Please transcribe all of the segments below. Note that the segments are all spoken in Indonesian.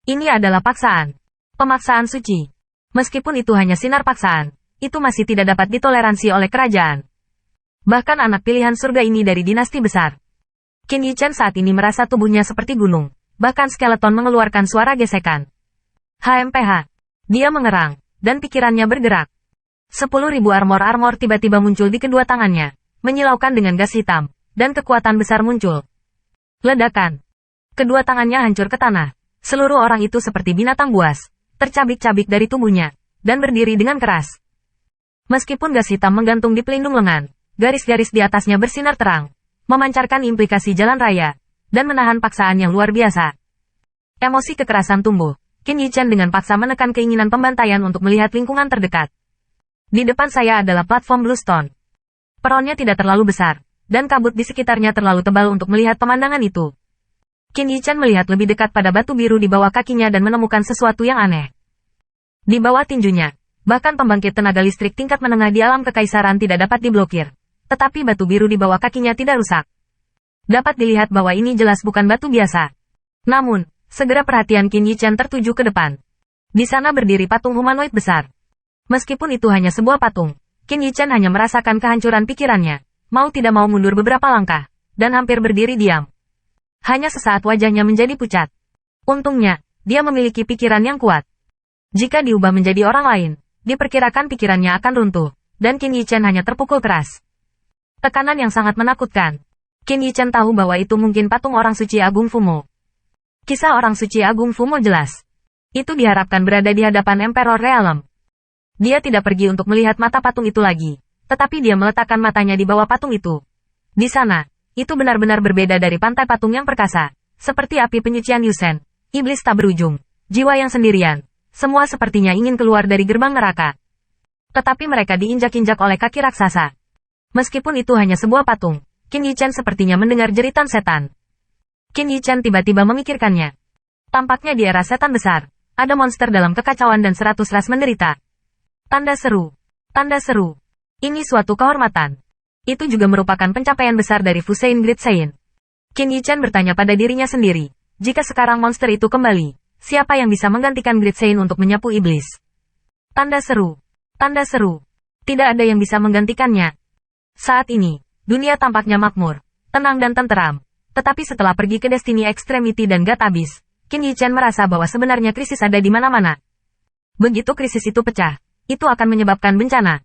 Ini adalah paksaan. Pemaksaan suci. Meskipun itu hanya sinar paksaan, itu masih tidak dapat ditoleransi oleh kerajaan. Bahkan anak pilihan surga ini dari dinasti besar. Qin Yichen saat ini merasa tubuhnya seperti gunung. Bahkan skeleton mengeluarkan suara gesekan. HMPH. Dia mengerang, dan pikirannya bergerak. 10.000 armor tiba-tiba muncul di kedua tangannya, menyilaukan dengan gas hitam, dan kekuatan besar muncul. Ledakan. Kedua tangannya hancur ke tanah. Seluruh orang itu seperti binatang buas, tercabik-cabik dari tubuhnya, dan berdiri dengan keras. Meskipun gas hitam menggantung di pelindung lengan, garis-garis di atasnya bersinar terang, memancarkan implikasi jalan raya, dan menahan paksaan yang luar biasa. Emosi kekerasan tumbuh. Qin Yichen dengan paksa menekan keinginan pembantaian untuk melihat lingkungan terdekat. Di depan saya adalah platform Bluestone. Peronnya tidak terlalu besar, dan kabut di sekitarnya terlalu tebal untuk melihat pemandangan itu. Qin Yichen melihat lebih dekat pada batu biru di bawah kakinya dan menemukan sesuatu yang aneh. Di bawah tinjunya, bahkan pembangkit tenaga listrik tingkat menengah di alam kekaisaran tidak dapat diblokir. Tetapi batu biru di bawah kakinya tidak rusak. Dapat dilihat bahwa ini jelas bukan batu biasa. Namun, segera perhatian Qin Yichen tertuju ke depan. Di sana berdiri patung humanoid besar. Meskipun itu hanya sebuah patung, Qin Yichen hanya merasakan kehancuran pikirannya. Mau tidak mau mundur beberapa langkah, dan hampir berdiri diam. Hanya sesaat wajahnya menjadi pucat. Untungnya, dia memiliki pikiran yang kuat. Jika diubah menjadi orang lain, diperkirakan pikirannya akan runtuh, dan Qin Yichen hanya terpukul keras. Tekanan yang sangat menakutkan. Qin Yichen tahu bahwa itu mungkin patung orang suci Agung Fumo. Kisah orang suci Agung Fumo jelas. Itu diharapkan berada di hadapan Emperor Realm. Dia tidak pergi untuk melihat mata patung itu lagi, tetapi dia meletakkan matanya di bawah patung itu. Di sana, itu benar-benar berbeda dari pantai patung yang perkasa, seperti api penyucian Yusen, iblis tak berujung, jiwa yang sendirian. Semua sepertinya ingin keluar dari gerbang neraka. Tetapi mereka diinjak-injak oleh kaki raksasa. Meskipun itu hanya sebuah patung, Qin Yichen sepertinya mendengar jeritan setan. Qin Yichen tiba-tiba memikirkannya. Tampaknya di era setan besar, ada monster dalam kekacauan dan 100 ras menderita. Tanda seru. Tanda seru. Ini suatu kehormatan. Itu juga merupakan pencapaian besar dari Fusein Great Saint. Qin Yichen bertanya pada dirinya sendiri, jika sekarang monster itu kembali, siapa yang bisa menggantikan Great Saint untuk menyapu iblis? Tanda seru. Tanda seru. Tidak ada yang bisa menggantikannya. Saat ini, dunia tampaknya makmur, tenang dan tenteram. Tetapi setelah pergi ke Destiny Extremity dan God Abyss, Qin Yichen merasa bahwa sebenarnya krisis ada di mana-mana. Begitu krisis itu pecah, itu akan menyebabkan bencana.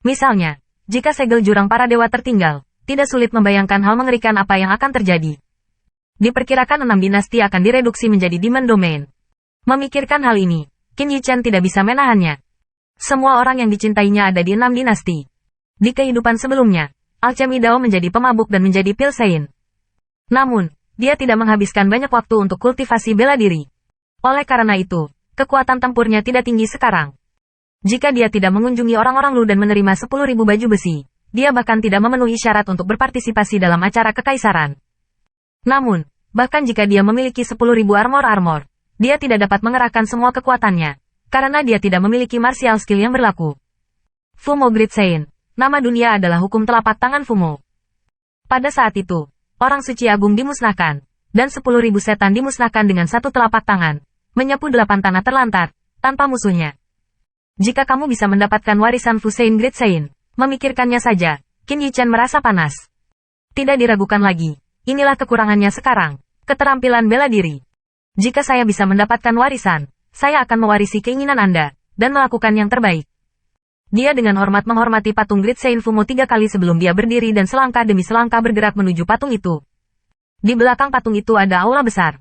Misalnya, jika segel jurang para dewa tertinggal, tidak sulit membayangkan hal mengerikan apa yang akan terjadi. Diperkirakan 6 dinasti akan direduksi menjadi Demon Domain. Memikirkan hal ini, Qin Yichen tidak bisa menahannya. Semua orang yang dicintainya ada di 6 dinasti. Di kehidupan sebelumnya, Alchemy Dao menjadi pemabuk dan menjadi Pilsein. Namun, dia tidak menghabiskan banyak waktu untuk kultivasi bela diri. Oleh karena itu, kekuatan tempurnya tidak tinggi sekarang. Jika dia tidak mengunjungi orang-orang Lu dan menerima 10.000 baju besi, dia bahkan tidak memenuhi syarat untuk berpartisipasi dalam acara kekaisaran. Namun, bahkan jika dia memiliki 10.000 armor, dia tidak dapat mengerahkan semua kekuatannya, karena dia tidak memiliki martial skill yang berlaku. Fumo Great Saint. Nama dunia adalah hukum telapak tangan Fumo. Pada saat itu, orang suci agung dimusnahkan, dan 10.000 setan dimusnahkan dengan satu telapak tangan, menyapu 8 tanah terlantar, tanpa musuhnya. Jika kamu bisa mendapatkan warisan Fusein Great Saint, memikirkannya saja, Qin Yichen merasa panas. Tidak diragukan lagi, inilah kekurangannya sekarang, keterampilan bela diri. Jika saya bisa mendapatkan warisan, saya akan mewarisi keinginan Anda, dan melakukan yang terbaik. Dia dengan hormat menghormati patung Great Saint Fumo 3 kali sebelum dia berdiri dan selangkah demi selangkah bergerak menuju patung itu. Di belakang patung itu ada aula besar.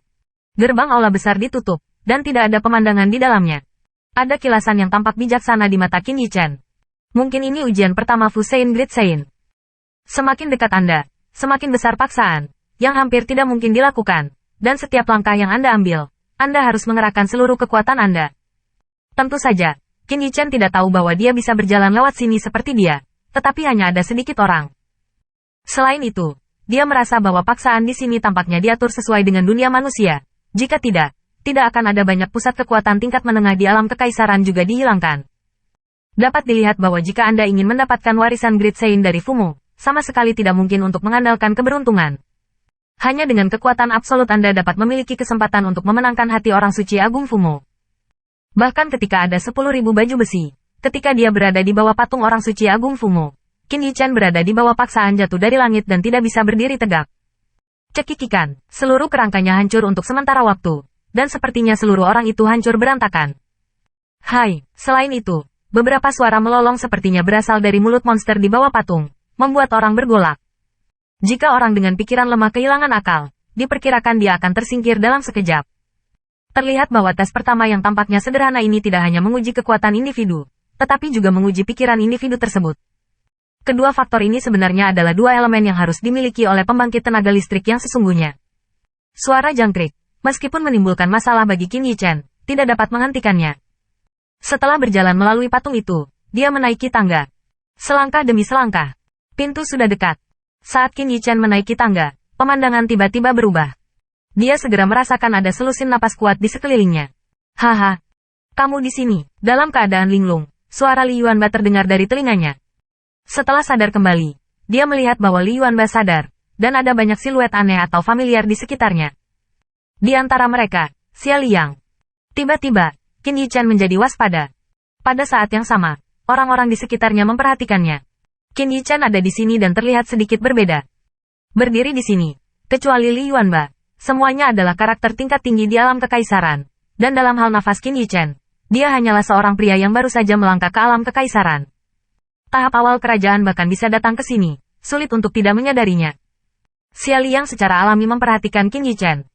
Gerbang aula besar ditutup, dan tidak ada pemandangan di dalamnya. Ada kilasan yang tampak bijaksana di mata Qin Yichen. Mungkin ini ujian pertama Fusein Great Saint. Semakin dekat Anda, semakin besar paksaan, yang hampir tidak mungkin dilakukan, dan setiap langkah yang Anda ambil, Anda harus mengerahkan seluruh kekuatan Anda. Tentu saja, Qin Yichen tidak tahu bahwa dia bisa berjalan lewat sini seperti dia, tetapi hanya ada sedikit orang. Selain itu, dia merasa bahwa paksaan di sini tampaknya diatur sesuai dengan dunia manusia. Jika tidak akan ada banyak pusat kekuatan tingkat menengah di alam kekaisaran juga dihilangkan. Dapat dilihat bahwa jika Anda ingin mendapatkan warisan Great Saint dari Fumo, sama sekali tidak mungkin untuk mengandalkan keberuntungan. Hanya dengan kekuatan absolut Anda dapat memiliki kesempatan untuk memenangkan hati orang suci Agung Fumo. Bahkan ketika ada 10.000 baju besi, ketika dia berada di bawah patung orang suci Agung Fumo, Qin Yichen berada di bawah paksaan jatuh dari langit dan tidak bisa berdiri tegak. Cekikikan, seluruh kerangkanya hancur untuk sementara waktu, dan sepertinya seluruh orang itu hancur berantakan. Hai, selain itu, beberapa suara melolong sepertinya berasal dari mulut monster di bawah patung, membuat orang bergolak. Jika orang dengan pikiran lemah kehilangan akal, diperkirakan dia akan tersingkir dalam sekejap. Terlihat bahwa tes pertama yang tampaknya sederhana ini tidak hanya menguji kekuatan individu, tetapi juga menguji pikiran individu tersebut. Kedua faktor ini sebenarnya adalah dua elemen yang harus dimiliki oleh pembangkit tenaga listrik yang sesungguhnya. Suara jangkrik, meskipun menimbulkan masalah bagi Qin Yichen, tidak dapat menghentikannya. Setelah berjalan melalui patung itu, dia menaiki tangga. Selangkah demi selangkah, pintu sudah dekat. Saat Qin Yichen menaiki tangga, pemandangan tiba-tiba berubah. Dia segera merasakan ada selusin napas kuat di sekelilingnya. Haha, kamu di sini, dalam keadaan linglung, suara Li Yuanba terdengar dari telinganya. Setelah sadar kembali, dia melihat bahwa Li Yuanba sadar, dan ada banyak siluet aneh atau familiar di sekitarnya. Di antara mereka, Xia Liang. Tiba-tiba, Qin Yichen menjadi waspada. Pada saat yang sama, orang-orang di sekitarnya memperhatikannya. Qin Yichen ada di sini dan terlihat sedikit berbeda. Berdiri di sini, kecuali Li Yuanba, semuanya adalah karakter tingkat tinggi di alam kekaisaran. Dan dalam hal nafas Qin Yichen, dia hanyalah seorang pria yang baru saja melangkah ke alam kekaisaran. Tahap awal kerajaan bahkan bisa datang ke sini, sulit untuk tidak menyadarinya. Xia Liang secara alami memperhatikan Qin Yichen.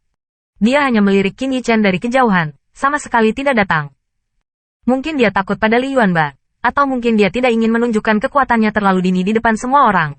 Dia hanya melirik Qin Yichen dari kejauhan, sama sekali tidak datang. Mungkin dia takut pada Li Yuanba, atau mungkin dia tidak ingin menunjukkan kekuatannya terlalu dini di depan semua orang.